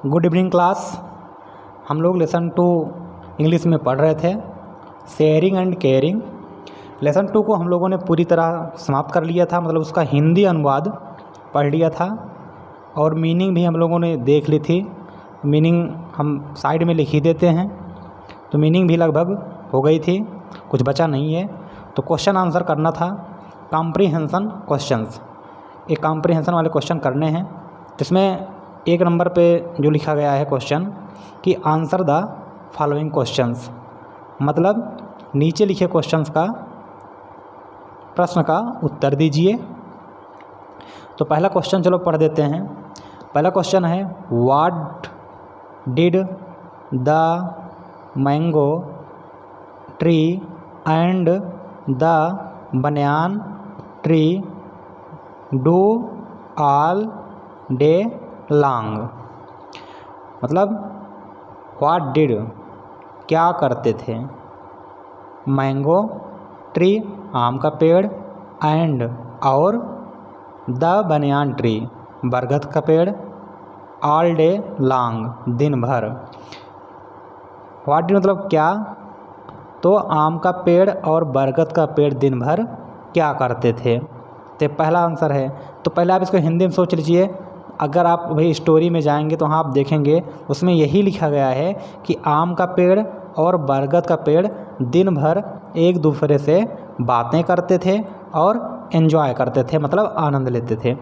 Good evening class. हम लोग lesson 2 English में पढ़ रहे थे, शेयरिंग एंड केयरिंग। लेसन 2 को हम लोगों ने पूरी तरह समाप्त कर लिया था, मतलब उसका हिंदी अनुवाद पढ़ लिया था और मीनिंग भी हम लोगों ने देख ली थी। मीनिंग हम साइड में लिख ही देते हैं, तो मीनिंग भी लगभग हो गई थी, कुछ बचा नहीं है। तो क्वेश्चन आंसर करना था, कॉम्प्रीहेंशन क्वेश्चंस। ये कॉम्प्रीहेंशन वाले क्वेश्चन करने हैं, जिसमें 1 नंबर पे जो लिखा गया है क्वेश्चन कि आंसर द फॉलोइंग क्वेश्चंस, मतलब नीचे लिखे क्वेश्चंस का प्रश्न का उत्तर दीजिए। तो पहला क्वेश्चन चलो पढ़ देते हैं। पहला क्वेश्चन है, what did the mango tree and the banyan tree do all day long. मतलब व्हाट डिड क्या करते थे, मैंगो ट्री आम का पेड़, एंड और द बनियान ट्री बरगद का पेड़, ऑल डे लॉन्ग दिन भर। व्हाट डिड मतलब क्या, तो आम का पेड़ और बरगद का पेड़ दिन भर क्या करते थे। तो पहला आंसर है। तो पहले आप इसको हिंदी में सोच लीजिए। अगर आप भाई स्टोरी में जाएंगे तो हाँ आप देखेंगे उसमें यही लिखा गया है कि आम का पेड़ और बरगद का पेड़ दिन भर एक दूसरे से बातें करते थे और एंजॉय करते थे, मतलब आनंद लेते थे।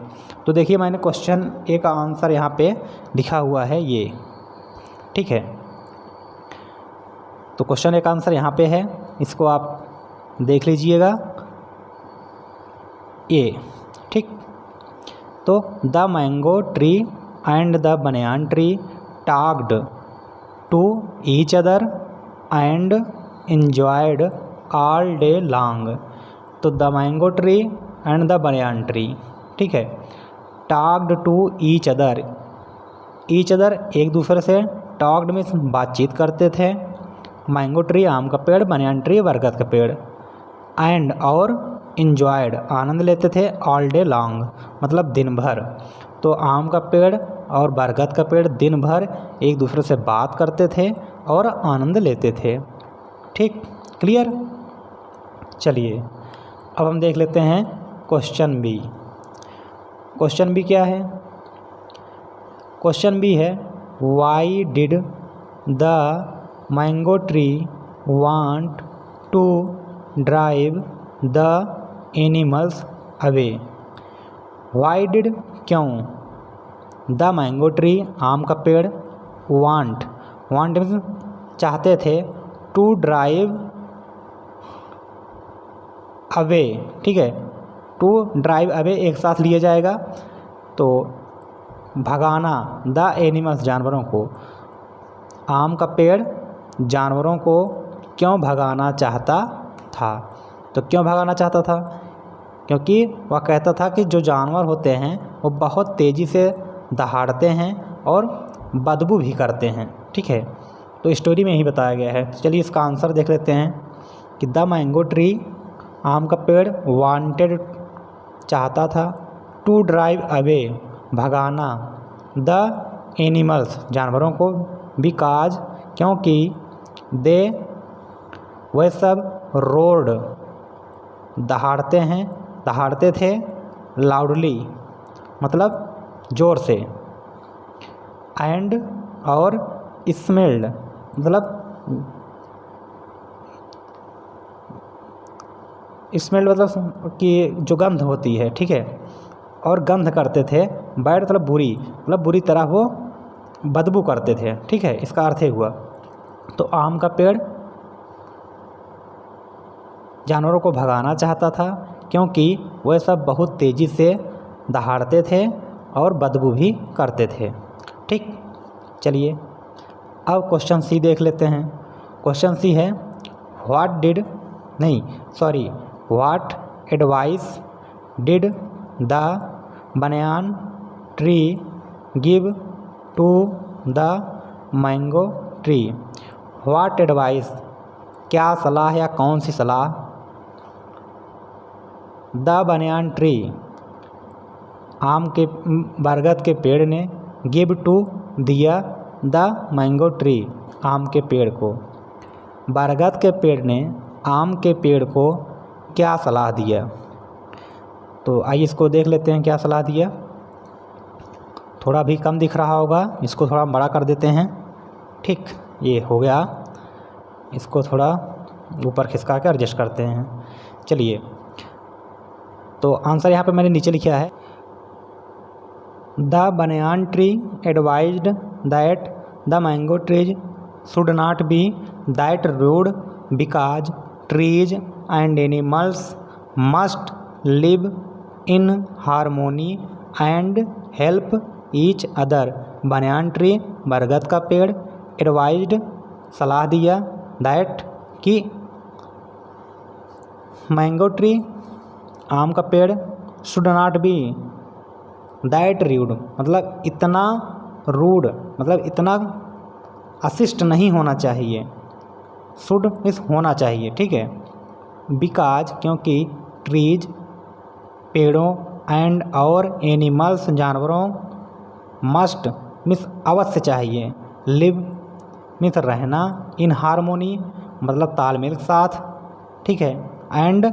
तो देखिए मैंने क्वेश्चन ए का आंसर यहाँ पे लिखा हुआ है ये, ठीक है। तो क्वेश्चन ए का आंसर यहाँ पे है, इसको आप देख लीजिएगा ए, ठीक। तो the mango tree and the banyan tree talked to each other and enjoyed all day long। तो the mango tree and the banyan tree, ठीक है, talked to each other, each other एक दूसरे से, टॉक्ड में बातचीत करते थे, मैंगो ट्री आम का पेड़, बनियान ट्री बरगद का पेड़, एंड और enjoyed आनंद लेते थे, ऑल डे लॉन्ग मतलब दिन भर। तो आम का पेड़ और बरगद का पेड़ दिन भर एक दूसरे से बात करते थे और आनंद लेते थे, ठीक, क्लियर। चलिए अब हम देख लेते हैं क्वेश्चन बी। क्वेश्चन बी क्या है, क्वेश्चन बी है, why did the mango tree want to drive the animals away. Why did क्यों, द मैंगो ट्री आम का पेड़, वांट वांट मीन्स चाहते थे, टू ड्राइव अवे, ठीक है, टू ड्राइव अवे एक साथ लिया जाएगा, तो भगाना, द एनिमल्स जानवरों को, आम का पेड़ जानवरों को क्यों भगाना चाहता था। तो क्यों भगाना चाहता था, क्योंकि वह कहता था कि जो जानवर होते हैं वो बहुत तेज़ी से दहाड़ते हैं और बदबू भी करते हैं, ठीक है। तो स्टोरी में ही बताया गया है। चलिए इसका आंसर देख लेते हैं कि द मैंगो ट्री आम का पेड़ वांटेड चाहता था, टू ड्राइव अवे भगाना, द एनिमल्स जानवरों को, बिकॉज क्योंकि, दे वह सब, रोड दहाड़ते थे, लाउडली मतलब ज़ोर से, एंड और स्मेल्ड मतलब स्मेल मतलब कि जो गंध होती है, ठीक है, और गंध करते थे, बैड मतलब बुरी, मतलब बुरी तरह वो बदबू करते थे, ठीक है, इसका अर्थ ही हुआ। तो आम का पेड़ जानवरों को भगाना चाहता था क्योंकि वह सब बहुत तेज़ी से दहाड़ते थे और बदबू भी करते थे, ठीक। चलिए अब क्वेश्चन सी देख लेते हैं। क्वेश्चन सी है, what advice did the banyan tree give to the mango tree. What advice क्या सलाह या कौन सी सलाह, द बनियान ट्री आम के बरगद के पेड़ ने गिव टू दिया द मैंगो ट्री, आम के पेड़ को। बरगद के पेड़ ने आम के पेड़ को क्या सलाह दिया? तो आइए इसको देख लेते हैं क्या सलाह दिया। थोड़ा भी कम दिख रहा होगा, इसको थोड़ा बड़ा कर देते हैं। ठीक, ये हो गया। इसको थोड़ा ऊपर खिसका के एडजस्ट करते हैं। चलिए, तो आंसर यहाँ पे मैंने नीचे लिखा है, the banyan tree advised that the mango trees should not be that rude because trees and animals must live in harmony and help each other. Banyan tree, बरगद का पेड़, एडवाइज्ड, सलाह दिया, दैट, कि मैंगो ट्री, आम का पेड़, should not be that rude, मतलब इतना रूड, मतलब इतना अशिष्ट नहीं होना चाहिए। शुड मीन्स होना चाहिए, ठीक है। बिकॉज, क्योंकि, ट्रीज, पेड़ों, एंड और एनिमल्स, जानवरों, मस्ट मीन्स अवश्य चाहिए, लिव मीन्स रहना, इन हारमोनी मतलब तालमेल के साथ, ठीक है, एंड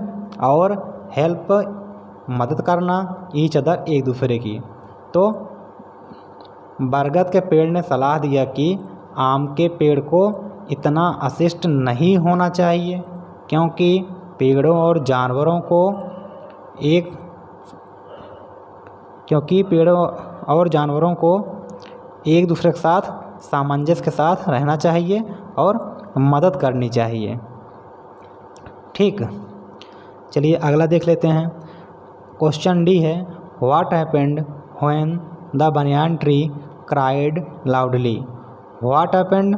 और हेल्प मदद करना, ईच अदर एक दूसरे की। तो बरगद के पेड़ ने सलाह दिया कि आम के पेड़ को इतना अशिष्ट नहीं होना चाहिए, क्योंकि पेड़ों और जानवरों को एक दूसरे के साथ सामंजस्य के साथ रहना चाहिए और मदद करनी चाहिए। ठीक, चलिए अगला देख लेते हैं। क्वेश्चन डी है, what happened when the banyan tree cried loudly. What happened,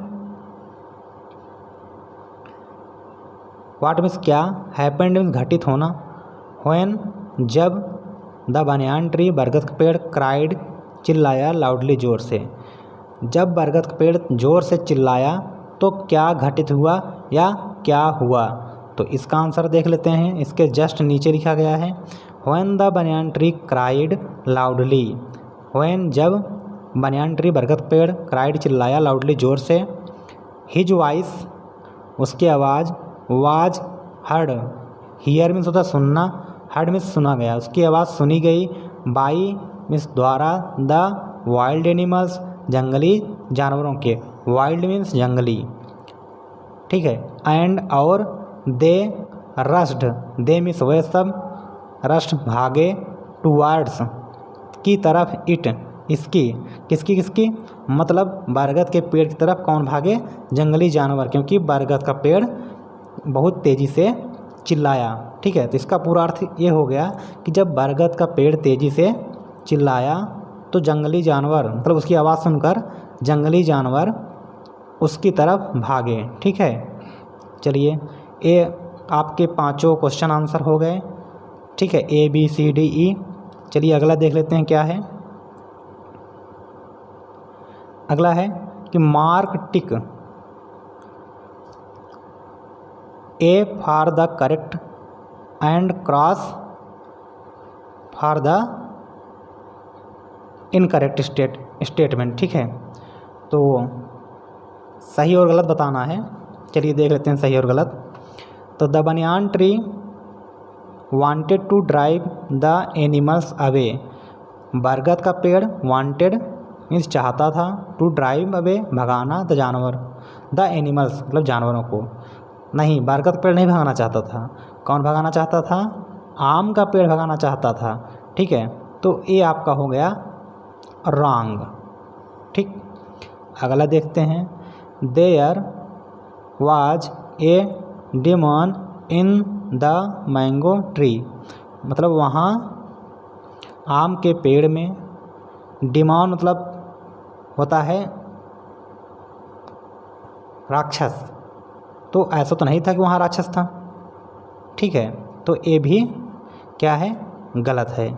what means क्या, हैपेंड मीन्स घटित होना, व्हेन जब, द बनियान ट्री बरगद का पेड़, क्राइड चिल्लाया, लाउडली जोर से। जब बरगद का पेड़ जोर से चिल्लाया तो क्या घटित हुआ या क्या हुआ? तो इसका आंसर देख लेते हैं। इसके जस्ट नीचे लिखा गया है, when the banyan tree cried loudly. When जब, बनियान ट्री बरगद का पेड़, क्राइड चिल्लाया, लाउडली जोर से, हिज वॉइस उसकी आवाज़, वाज हर्ड, हियर मीन्स होता है सुनना, हर्ड मीन्स सुना गया, उसकी आवाज़ सुनी गई, बाई मीन्स द्वारा, द वाइल्ड एनिमल्स जंगली जानवरों के, वाइल्ड मीन्स जंगली, ठीक है, एंड और, दे रश्ड, दे मीन्स वह सब, रश्ड भागे, टूवर्ड्स की तरफ, इट इसकी, किसकी मतलब बरगद के पेड़ की तरफ कौन भागे? जंगली जानवर, क्योंकि बरगद का पेड़ बहुत तेज़ी से चिल्लाया, ठीक है। तो इसका पूरा अर्थ ये हो गया कि जब बरगद का पेड़ तेज़ी से चिल्लाया तो जंगली जानवर, मतलब उसकी आवाज़ सुनकर जंगली जानवर उसकी तरफ भागे, ठीक है। चलिए, ये आपके पांचों क्वेश्चन आंसर हो गए, ठीक है, A B C D E. चलिए अगला देख लेते हैं क्या है। अगला है कि mark tick A for the correct and cross for the incorrect statement, ठीक है। तो सही और गलत बताना है। चलिए देख लेते हैं सही और गलत। तो the banyan tree wanted to drive the animals away. बरगद का पेड़ वांटेड मीन्स चाहता था, टू ड्राइव अवे भगाना, द जानवर, द एनिमल्स मतलब जानवरों को। नहीं, बरगद पेड़ नहीं भगाना चाहता था। कौन भगाना चाहता था? आम का पेड़ भगाना चाहता था, ठीक है। तो ये आपका हो गया रॉन्ग, ठीक। अगला देखते हैं, there was a demon in the mango tree. मतलब वहाँ आम के पेड़ में, डेमन मतलब होता है राक्षस, तो ऐसा तो नहीं था कि वहाँ राक्षस था, ठीक है। तो ये भी क्या है? गलत है।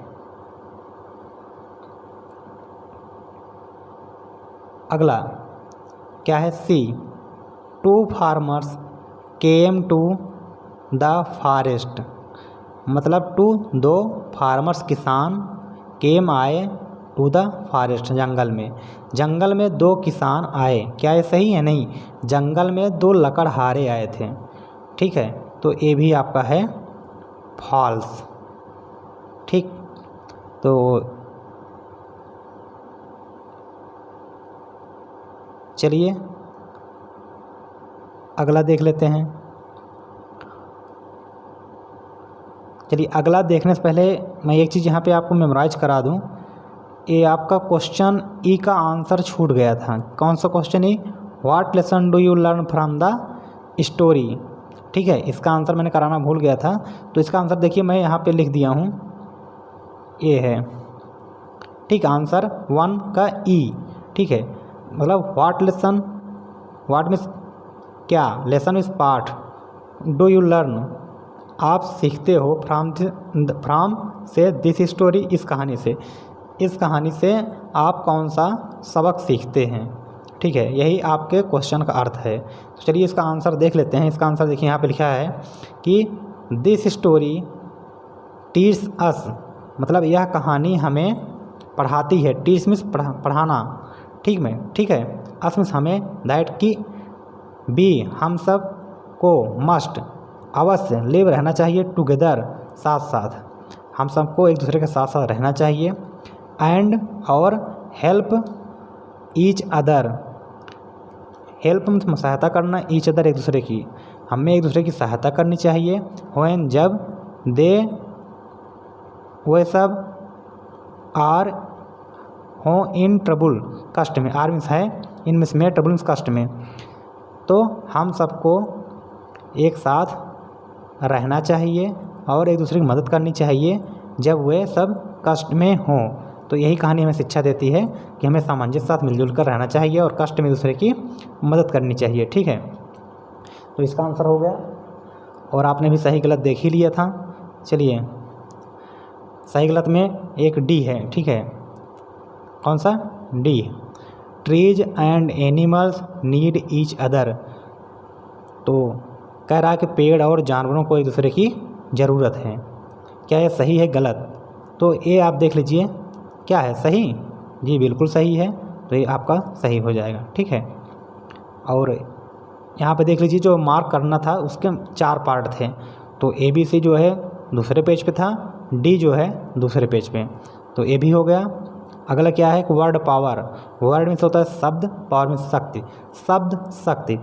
अगला क्या है? C, two farmers came to the forest. मतलब टू, दो, फार्मर्स किसान, केम आए, टू द फॉरेस्ट, जंगल में। जंगल में 2 किसान आए, क्या ये सही है? नहीं, जंगल में 2 लकड़हारे आए थे, ठीक है, तो ये भी आपका है फॉल्स, ठीक। तो चलिए अगला देख लेते हैं। चलिए अगला देखने से पहले मैं एक चीज़ यहाँ पे आपको मेमोराइज करा दूँ। ये आपका क्वेश्चन ई का आंसर छूट गया था। कौन सा question E? What lesson do you learn from the story, ठीक है, इसका आंसर मैंने कराना भूल गया था। तो इसका आंसर देखिए मैं यहाँ पे लिख दिया हूँ, ये है, ठीक, आंसर 1 का ई, ठीक है। मतलब व्हाट लेसन, व्हाट मीन्स क्या, lesson is part, do you learn आप सीखते हो, फ्राम से दिस स्टोरी, इस कहानी से, इस कहानी से आप कौन सा सबक सीखते हैं, ठीक है, यही आपके क्वेश्चन का अर्थ है। तो चलिए इसका आंसर देख लेते हैं। इसका आंसर देखिए यहाँ पे लिखा है कि दिस स्टोरी टीच अस, मतलब यह कहानी हमें पढ़ाती है, टीच मीन्स पढ़ाना, ठीक है, अस मीन्स हमें, दैट की बी हम सब को, मस्ट अवश्य, लिव रहना चाहिए, टुगेदर साथ साथ, हम सबको एक दूसरे के साथ साथ रहना चाहिए, एंड और हेल्प ईच अदर, हेल्प में सहायता करना, ईच अदर एक दूसरे की, हमें एक दूसरे की सहायता करनी चाहिए, व्हेन जब, दे वे सब, आर हो इन ट्रबल कष्ट में, आर मीन्स है, इन मीन्स में, ट्रबल मीन्स कष्ट में, तो हम सबको एक साथ रहना चाहिए और एक दूसरे की मदद करनी चाहिए जब वे सब कष्ट में हों। तो यही कहानी हमें शिक्षा देती है कि हमें सामंजस्य साथ मिलजुल कर रहना चाहिए और कष्ट में एक दूसरे की मदद करनी चाहिए, ठीक है। तो इसका आंसर हो गया और आपने भी सही गलत देख ही लिया था। चलिए सही गलत में एक डी है, ठीक है, कौन सा? D, trees and animals need each other. तो कह रहा है कि पेड़ और जानवरों को एक दूसरे की ज़रूरत है। क्या यह सही है गलत? तो ये आप देख लीजिए क्या है, सही? जी बिल्कुल सही है, तो ये आपका सही हो जाएगा, ठीक है। और यहाँ पे देख लीजिए जो मार्क करना था उसके 4 पार्ट थे, तो ए बी सी जो है दूसरे पेज पे था, डी जो है दूसरे पेज पे, तो ये भी हो गया। अगला क्या है? Word power. वर्ड मीन्स होता है शब्द, पावर मीन्स शक्ति। शब्द शक्ति,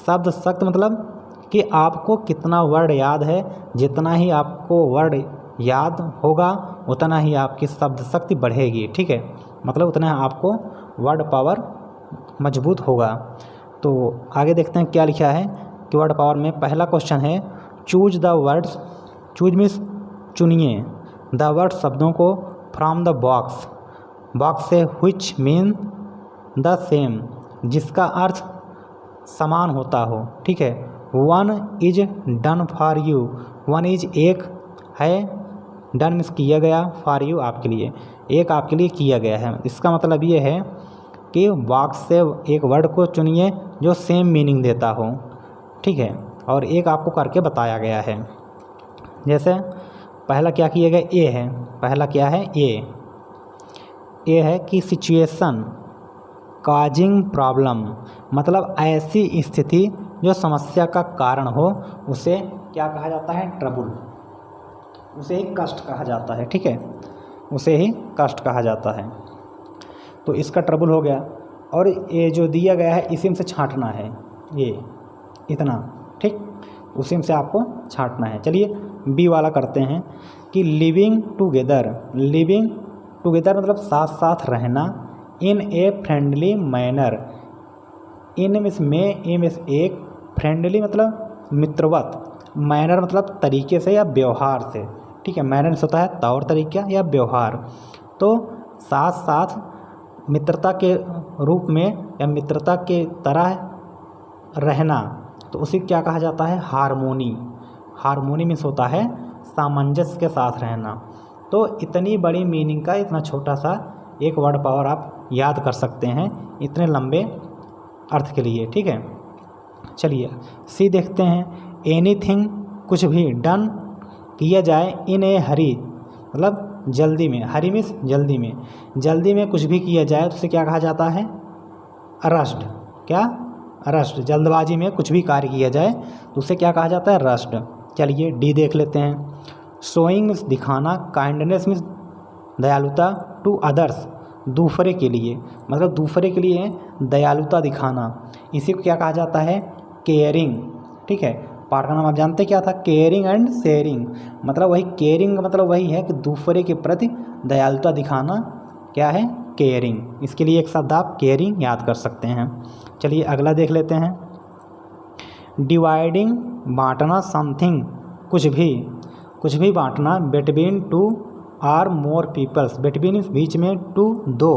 शब्द शक्ति मतलब कि आपको कितना वर्ड याद है, जितना ही आपको वर्ड याद होगा उतना ही आपकी शब्द शक्ति बढ़ेगी, ठीक है, मतलब उतना आपको वर्ड पावर मजबूत होगा। तो आगे देखते हैं क्या लिखा है कि वर्ड पावर में पहला क्वेश्चन है choose the words, choose means चुनिए, द वर्ड शब्दों को, फ्रॉम द बॉक्स, बॉक्स से, व्हिच मीन द सेम, जिसका अर्थ समान होता हो, ठीक है। One is done for you, one is एक है, डन मीन्स किया गया, फॉर यू आपके लिए, एक आपके लिए किया गया है। इसका मतलब ये है कि बॉक्स से एक वर्ड को चुनिए जो सेम मीनिंग देता हो, ठीक है, और एक आपको करके बताया गया है। जैसे पहला क्या किया गया? ए है, पहला क्या है? ए है कि सिचुएशन काजिंग प्रॉब्लम, मतलब ऐसी स्थिति जो समस्या का कारण हो उसे क्या कहा जाता है? ट्रबल, उसे ही कष्ट कहा जाता है, ठीक है, उसे ही कष्ट कहा जाता है। तो इसका ट्रबल हो गया। और ये जो दिया गया है इसी में से छांटना है, ये इतना, ठीक, उसी में से आपको छांटना है। चलिए बी वाला करते हैं कि लिविंग टुगेदर, लिविंग टुगेदर मतलब साथ साथ रहना, in a friendly manner, in means में, ए मीन्स एक, फ्रेंडली मतलब मित्रवत, मैनर मतलब तरीके से या व्यवहार से, ठीक है, मैनर होता है तौर तरीका या व्यवहार। तो साथ साथ मित्रता के रूप में या मित्रता के तरह रहना, तो उसे क्या कहा जाता है? हारमोनी। हारमोनी मीन्स होता है सामंजस्य के साथ रहना। तो इतनी बड़ी मीनिंग का इतना छोटा सा एक वर्ड पावर आप याद कर सकते हैं इतने लंबे अर्थ के लिए, ठीक है। चलिए सी देखते हैं, एनीथिंग कुछ भी, डन किया जाए, इन ए हरी मतलब जल्दी में, हरी मीन्स जल्दी में, जल्दी में कुछ भी किया जाए तो उसे क्या कहा जाता है? रश्ड। क्या? रश्ड। जल्दबाजी में कुछ भी कार्य किया जाए तो उसे क्या कहा जाता है? रश्ड। चलिए डी देख लेते हैं। शोइंग मीन्स दिखाना, काइंडनेस मीन्स दयालुता, टू अदर्स दूसरे के लिए, मतलब दूसरे के लिए दयालुता दिखाना, इसी को क्या कहा जाता है? केयरिंग। ठीक है, पाठ का नाम आप जानते क्या था? Caring and sharing. मतलब वही केयरिंग मतलब वही है कि दूसरे के प्रति दयालुता दिखाना क्या है? केयरिंग। इसके लिए एक शब्द आप केयरिंग याद कर सकते हैं। चलिए अगला देख लेते हैं। डिवाइडिंग बांटना, समथिंग कुछ भी बांटना, between two or more peoples, between इस बीच में, टू दो,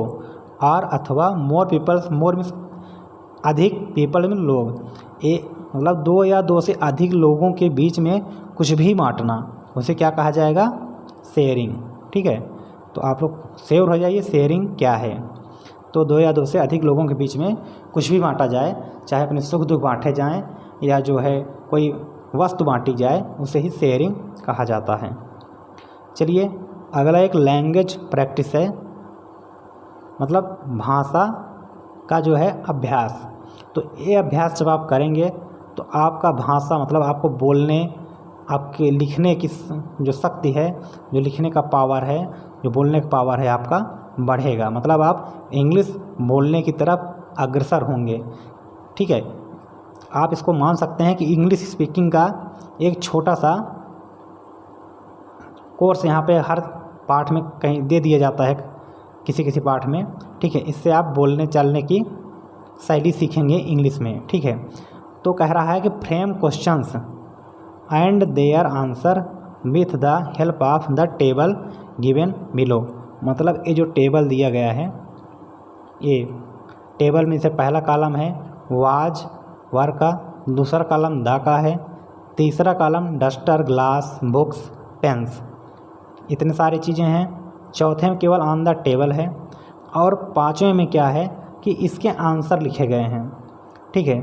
आर अथवा मोर पीपल्स, मोर मीन्स अधिक, पीपल में लोग, मतलब दो या दो से अधिक लोगों के बीच में कुछ भी बांटना, उसे क्या कहा जाएगा? शेयरिंग। ठीक है, तो आप लोग शेयर हो जाइए शेयरिंग क्या है। तो दो या दो से अधिक लोगों के बीच में कुछ भी बांटा जाए, चाहे अपने सुख दुख बांटे जाएं या जो है कोई वस्तु बांटी जाए, उसे ही शेयरिंग कहा जाता है। चलिए अगला एक लैंग्वेज प्रैक्टिस है, मतलब भाषा का जो है अभ्यास। तो ये अभ्यास जब आप करेंगे तो आपका भाषा मतलब आपको बोलने, आपके लिखने की जो शक्ति है, जो लिखने का पावर है, जो बोलने का पावर है आपका बढ़ेगा, मतलब आप इंग्लिश बोलने की तरफ अग्रसर होंगे। ठीक है, आप इसको मान सकते हैं कि इंग्लिश स्पीकिंग का एक छोटा सा कोर्स यहाँ पे हर पाठ में कहीं दे दिया जाता है, किसी पाठ में। ठीक है, इससे आप बोलने चालने की शैली सीखेंगे इंग्लिश में। ठीक है, तो कह रहा है कि frame questions and their answer with the help of the table given below. मतलब ये जो टेबल दिया गया है, ये टेबल में से पहला कॉलम है वाज वर का, दूसरा कॉलम द का है, तीसरा column duster, glass, books, pens, इतने सारी चीज़ें हैं। चौथे में केवल ऑन द टेबल है, और पाँचवें में क्या है कि इसके आंसर लिखे गए हैं। ठीक है,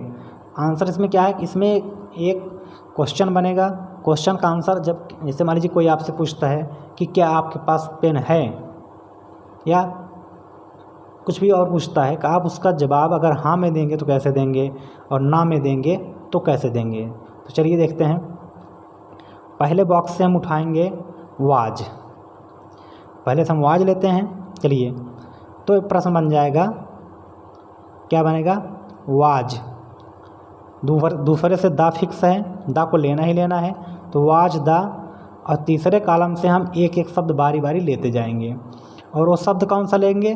आंसर इसमें क्या है, इसमें एक क्वेश्चन बनेगा, क्वेश्चन का आंसर जब जैसे मान लीजिए कोई आपसे पूछता है कि क्या आपके पास पेन है, या कुछ भी और पूछता है, कि आप उसका जवाब अगर हाँ में देंगे तो कैसे देंगे और ना में देंगे तो कैसे देंगे। तो चलिए देखते हैं। पहले बॉक्स से हम उठाएंगे वाज, पहले से हम वाज लेते हैं। चलिए, तो प्रश्न बन जाएगा, क्या बनेगा? वाज। दूसरे से द फिक्स है, द को लेना ही लेना है, तो वाज द। और तीसरे कॉलम से हम एक एक शब्द बारी बारी लेते जाएंगे, और वो शब्द कौन सा लेंगे,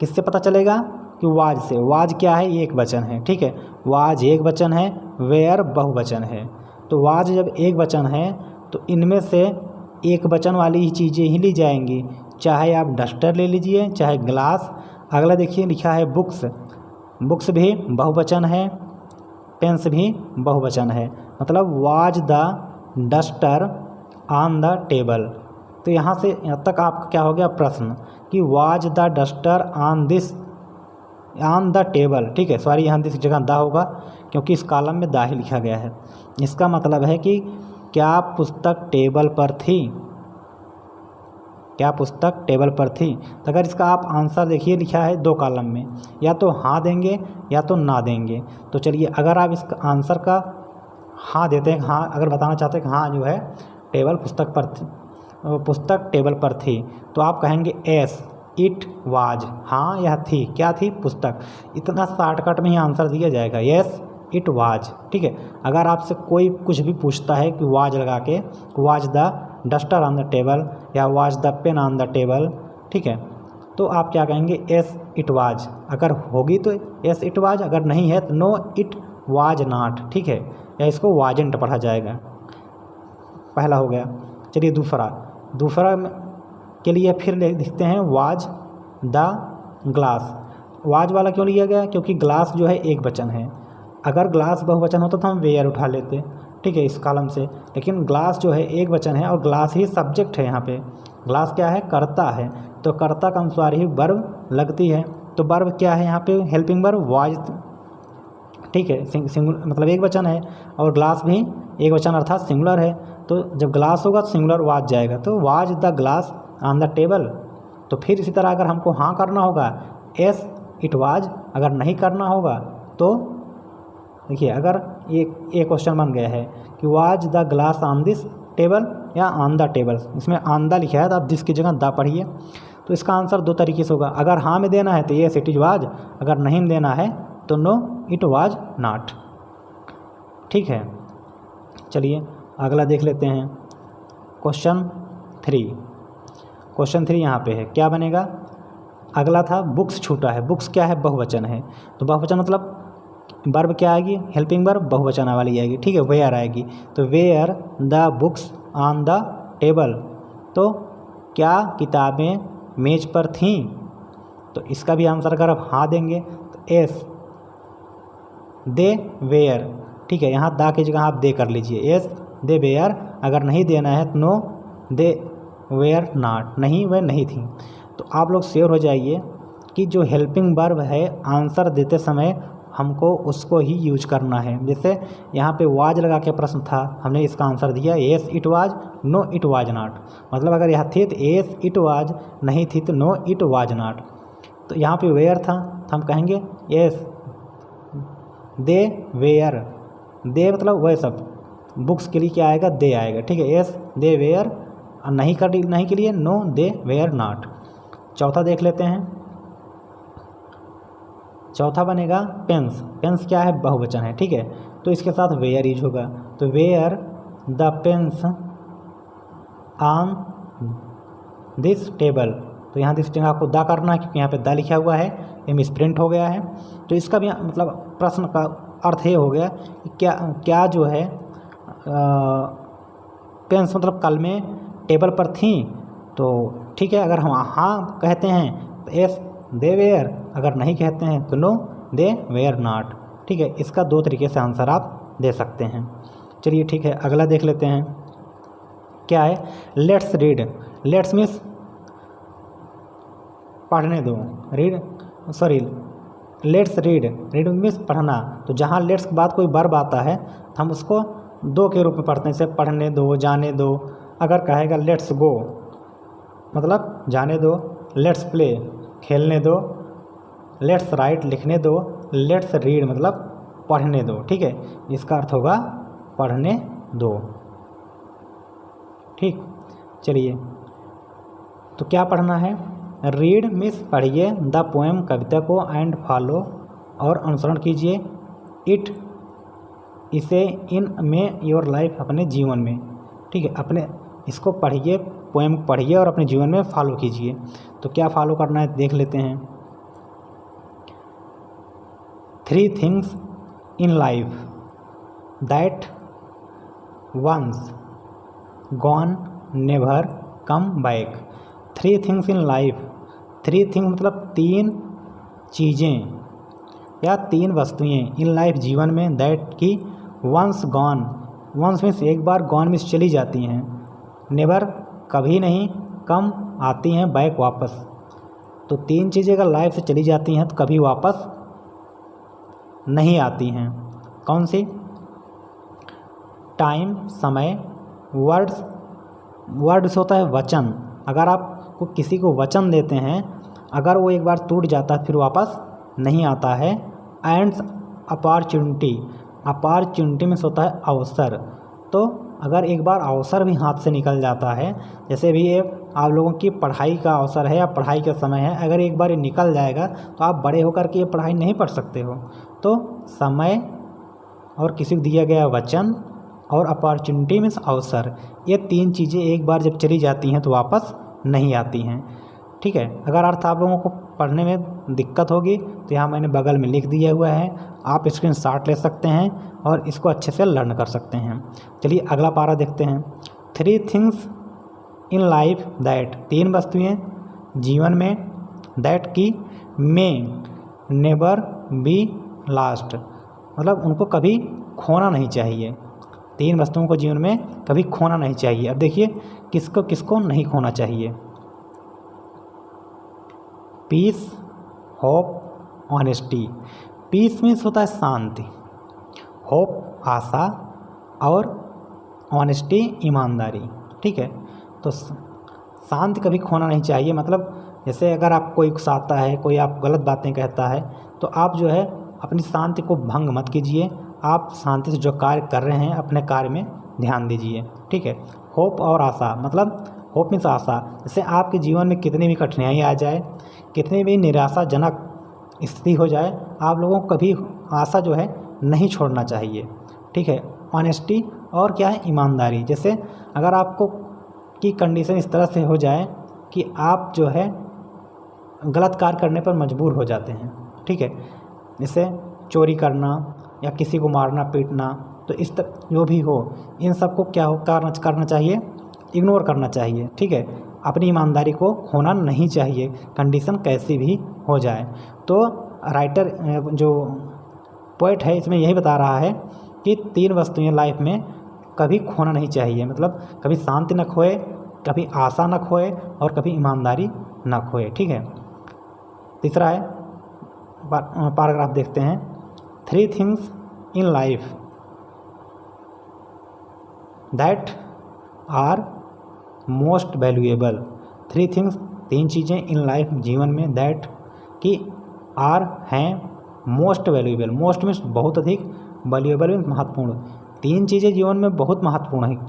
किससे पता चलेगा? कि वाज से। वाज क्या है? एक वचन है। ठीक है, वाज एक वचन है, वेयर बहुवचन है। तो वाज जब एक वचन है तो इनमें से एक वचन वाली ही चीज़ें ही ली जाएंगी, चाहे आप डस्टर ले लीजिए, चाहे ग्लास। अगला देखिए लिखा है बुक्स, बुक्स भी बहुवचन है, पेन्स भी बहुवचन है। मतलब was the duster on the table. तो यहाँ से यहाँ तक आपका क्या हो गया प्रश्न, कि was the duster on the table. ठीक है, सॉरी यहाँ दिस जगह द होगा क्योंकि इस कॉलम में द ही लिखा गया है। इसका मतलब है कि क्या पुस्तक टेबल पर थी, क्या पुस्तक टेबल पर थी। तो अगर इसका आप आंसर देखिए लिखा है दो कॉलम में, या तो हाँ देंगे या तो ना देंगे। तो चलिए अगर आप इसका आंसर का हाँ देते हैं, हाँ अगर बताना चाहते हैं कि हाँ जो है टेबल पुस्तक पर थी, पुस्तक टेबल पर थी, तो आप कहेंगे एस इट वाज। हाँ यह थी, क्या थी? पुस्तक। इतना शॉर्टकट में ही आंसर दिया जाएगा, यस इट वाज। ठीक है, अगर आपसे कोई कुछ भी पूछता है कि वाज लगा के, was the duster on the table या was the pen on the table, ठीक है, तो आप क्या कहेंगे? As it was. अगर होगी तो एस इट वाज, अगर नहीं है तो नो इट वाज नॉट। ठीक है, या इसको वाजेंट पढ़ा जाएगा। पहला हो गया। चलिए दूसरा के लिए फिर लिखते हैं वाज द ग्लास। वाज वाला क्यों लिया गया? क्योंकि ग्लास जो है एक वचन है। अगर ग्लास बहुवचन होता तो हम वेयर उठा लेते, ठीक है, इस कॉलम से। लेकिन ग्लास जो है एक वचन है और ग्लास ही सब्जेक्ट है। यहाँ पे ग्लास क्या है? कर्ता है। तो कर्ता का अनुसार ही वर्ब लगती है। तो वर्ब क्या है यहाँ पे? Helping verb was. ठीक है, सिंगुलर मतलब एक वचन है, और ग्लास भी एक वचन अर्थात सिंगुलर है। तो जब ग्लास होगा तो सिंगुलर वाज जाएगा। तो was the glass on the table. तो फिर इसी तरह अगर हमको हाँ करना होगा एस इट वाज, अगर नहीं करना होगा तो देखिए अगर ये क्वेश्चन बन गया है कि was the glass on this table या ऑन द टेबल, इसमें ऑन द लिखा है तो आप दिस की जगह द पढ़िए। तो इसका आंसर दो तरीके से होगा, अगर हाँ में देना है तो येस इट इज वाज, अगर नहीं में देना है तो नो इट वाज नॉट। ठीक है, चलिए अगला देख लेते हैं। क्वेश्चन 3 यहाँ पे है, क्या बनेगा? अगला था बुक्स छूटा है। बुक्स क्या है? बहुवचन है। तो बहुवचन मतलब वर्ब क्या आएगी? हेल्पिंग वर्ब बहुवचन वाली आएगी। ठीक है, वेयर आएगी। तो where the books on the table, तो क्या किताबें मेज पर थीं? तो इसका भी आंसर अगर आप हाँ देंगे तो एस दे वेयर। ठीक है, यहाँ दा की जगह आप दे कर लीजिए, एस दे वेयर। अगर नहीं देना है तो नो दे वेयर नॉट, नहीं वह नहीं थी। तो आप लोग श्योर हो जाइए कि जो हेल्पिंग वर्ब है आंसर देते समय हमको उसको ही यूज करना है। जैसे यहाँ पे वाज लगा के प्रश्न था, हमने इसका आंसर दिया yes it was, no it was not. मतलब अगर यहाँ थी तो येस इट वाज, नहीं थी तो नो इट वाज नॉट। तो यहाँ पे वेयर था तो हम कहेंगे येस दे वेयर। दे मतलब वह सब, बुक्स के लिए क्या आएगा? दे आएगा। ठीक है, येस दे वेयर, नहीं के लिए नो दे वेयर नॉट। चौथा देख लेते हैं। चौथा बनेगा पेन्स। पेन्स क्या है? बहुवचन है। ठीक है, तो इसके साथ वेयर यूज होगा। तो where the pens on this table. तो यहाँ दिस जगह आपको दा करना है क्योंकि यहाँ पे दा लिखा हुआ है, ये मिसप्रिंट हो गया है। तो इसका भी मतलब प्रश्न का अर्थ ये हो गया कि क्या जो है पेन्स मतलब कलमें टेबल पर थी। तो ठीक है, अगर हम हाँ कहते हैं तो एस दे वेयर, अगर नहीं कहते हैं तो नो दे वेयर नॉट। ठीक है, इसका दो तरीके से आंसर आप दे सकते हैं। चलिए ठीक है, अगला देख लेते हैं। क्या है? Let's read. लेट्स मीन्स पढ़ने दो, लेट्स रीड मीन्स पढ़ना। तो जहाँ लेट्स के बाद कोई वर्ब आता है तो हम उसको दो के रूप में पढ़ते हैं, जैसे पढ़ने दो, जाने दो। अगर कहेगा लेट्स गो मतलब जाने दो, लेट्स प्ले खेलने दो, लेट्स राइट लिखने दो, लेट्स रीड मतलब पढ़ने दो। ठीक है, इसका अर्थ होगा पढ़ने दो। ठीक, चलिए तो क्या पढ़ना है? रीड मीन्स पढ़िए द पोएम कविता को, एंड फॉलो और अनुसरण कीजिए इट इसे, इन में योर लाइफ अपने जीवन में। ठीक है, अपने इसको पढ़िए, पोएम पढ़िए और अपने जीवन में फॉलो कीजिए। तो क्या फॉलो करना है देख लेते हैं। 3 things in life that once gone never come back. 3 things in life. 3 things मतलब 3 चीज़ें या 3 वस्तुएं इन लाइफ जीवन में, दैट की वंस गॉन, वंस मीन्स एक बार, गॉन मीन्स चली जाती हैं, नेवर कभी नहीं, कम आती हैं, बैक वापस। तो 3 चीज़ें अगर लाइफ से चली जाती हैं तो कभी वापस नहीं आती हैं। कौन सी? टाइम समय, वर्ड्स होता है वचन। अगर आपको किसी को वचन देते हैं, अगर वो एक बार टूट जाता है फिर वापस नहीं आता है। एंड अपॉर्चुनिटी में होता है अवसर। तो अगर एक बार अवसर भी हाथ से निकल जाता है, जैसे भी ये आप लोगों की पढ़ाई का अवसर है या पढ़ाई का समय है, अगर एक बार ये निकल जाएगा तो आप बड़े होकर के ये पढ़ाई नहीं पढ़ सकते हो। तो समय और किसी को दिया गया वचन और अपॉर्चुनिटी मीन्स अवसर, ये 3 चीज़ें एक बार जब चली जाती हैं तो वापस नहीं आती हैं। ठीक है, अगर अर्थ आप लोगों को पढ़ने में दिक्कत होगी तो यहाँ मैंने बगल में लिख दिया हुआ है, आप स्क्रीनशॉट ले सकते हैं और इसको अच्छे से लर्न कर सकते हैं। चलिए अगला पारा देखते हैं। 3 थिंग्स इन लाइफ दैट, 3 वस्तुएं जीवन में, दैट की में नेवर बी लास्ट मतलब उनको कभी खोना नहीं चाहिए। 3 वस्तुओं को जीवन में कभी खोना नहीं चाहिए। अब देखिए किसको किसको नहीं खोना चाहिए। Peace, hope, honesty. Peace means होता है शांति, होप आशा और ऑनेस्टी ईमानदारी। ठीक है, तो शांति कभी खोना नहीं चाहिए। मतलब जैसे अगर आपको कोई उकसाता है, कोई आप गलत बातें कहता है, तो आप जो है अपनी शांति को भंग मत कीजिए। आप शांति से जो कार्य कर रहे हैं अपने कार्य में ध्यान दीजिए, ठीक है। होप और आशा, मतलब होप मीन्स आशा। जैसे आपके जीवन में कितनी भी कठिनाई आ जाए, कितनी भी निराशाजनक स्थिति हो जाए, आप लोगों को कभी आशा जो है नहीं छोड़ना चाहिए, ठीक है। ऑनेस्टी और क्या है, ईमानदारी। जैसे अगर आपको की कंडीशन इस तरह से हो जाए कि आप जो है गलत कार्य करने पर मजबूर हो जाते हैं, ठीक है, जैसे चोरी करना या किसी को मारना पीटना, तो इस तरह जो भी हो, इन सब को क्या हो करना चाहिए, इग्नोर करना चाहिए, ठीक है। अपनी ईमानदारी को खोना नहीं चाहिए, कंडीशन कैसी भी हो जाए। तो राइटर जो पोइट है इसमें यही बता रहा है कि 3 वस्तुएं लाइफ में कभी खोना नहीं चाहिए। मतलब कभी शांति न खोए, कभी आशा न खोए और कभी ईमानदारी न खोए, ठीक है। तीसरा है पैराग्राफ देखते हैं। 3 things in life that are most valuable. 3 things, 3 चीज़ें इन लाइफ, जीवन में, दैट की आर हैं मोस्ट वैल्यूएबल। मोस्ट मीन्स बहुत अधिक, वैल्यूएबल मीन्स महत्वपूर्ण। 3 चीज़ें जीवन में बहुत महत्वपूर्ण हैं।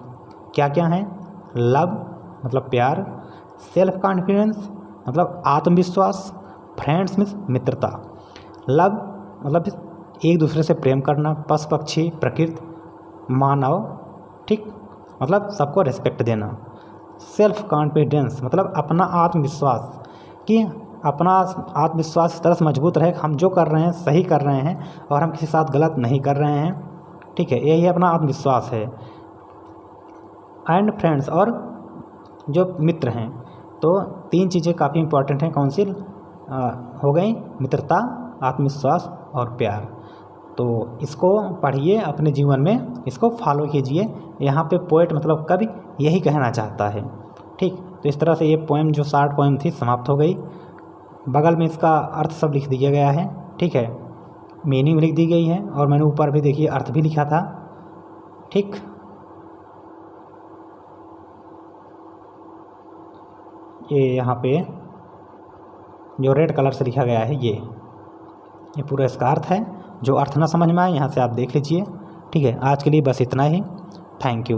क्या क्या हैं? लव मतलब प्यार, सेल्फ कॉन्फिडेंस मतलब आत्मविश्वास, फ्रेंड्स मीन्स मित्रता। लव मतलब एक दूसरे से प्रेम करना, पशु पक्षी, प्रकृति, मानव, ठीक, मतलब सबको रिस्पेक्ट देना। सेल्फ कॉन्फिडेंस मतलब अपना आत्मविश्वास, कि अपना आत्मविश्वास इस तरह से मजबूत रहे, हम जो कर रहे हैं सही कर रहे हैं और हम किसी साथ गलत नहीं कर रहे हैं, ठीक है, यही अपना आत्मविश्वास है। एंड फ्रेंड्स और जो मित्र हैं, तो 3 चीज़ें काफ़ी इंपॉर्टेंट हैं। कौन सी हो गई? मित्रता, आत्मविश्वास और प्यार। तो इसको पढ़िए अपने जीवन में, इसको फॉलो कीजिए। यहाँ पे पोएट मतलब कवि यही कहना चाहता है, ठीक। तो इस तरह से ये पोएम जो शॉर्ट पोएम थी समाप्त हो गई। बगल में इसका अर्थ सब लिख दिया गया है, ठीक है, मीनिंग लिख दी गई है और मैंने ऊपर भी देखिए अर्थ भी लिखा था, ठीक। ये यहाँ पे जो रेड कलर से लिखा गया है ये पूरा इसका अर्थ है। जो अर्थ ना समझ में आए यहाँ से आप देख लीजिए, ठीक है। आज के लिए बस इतना ही। Thank you.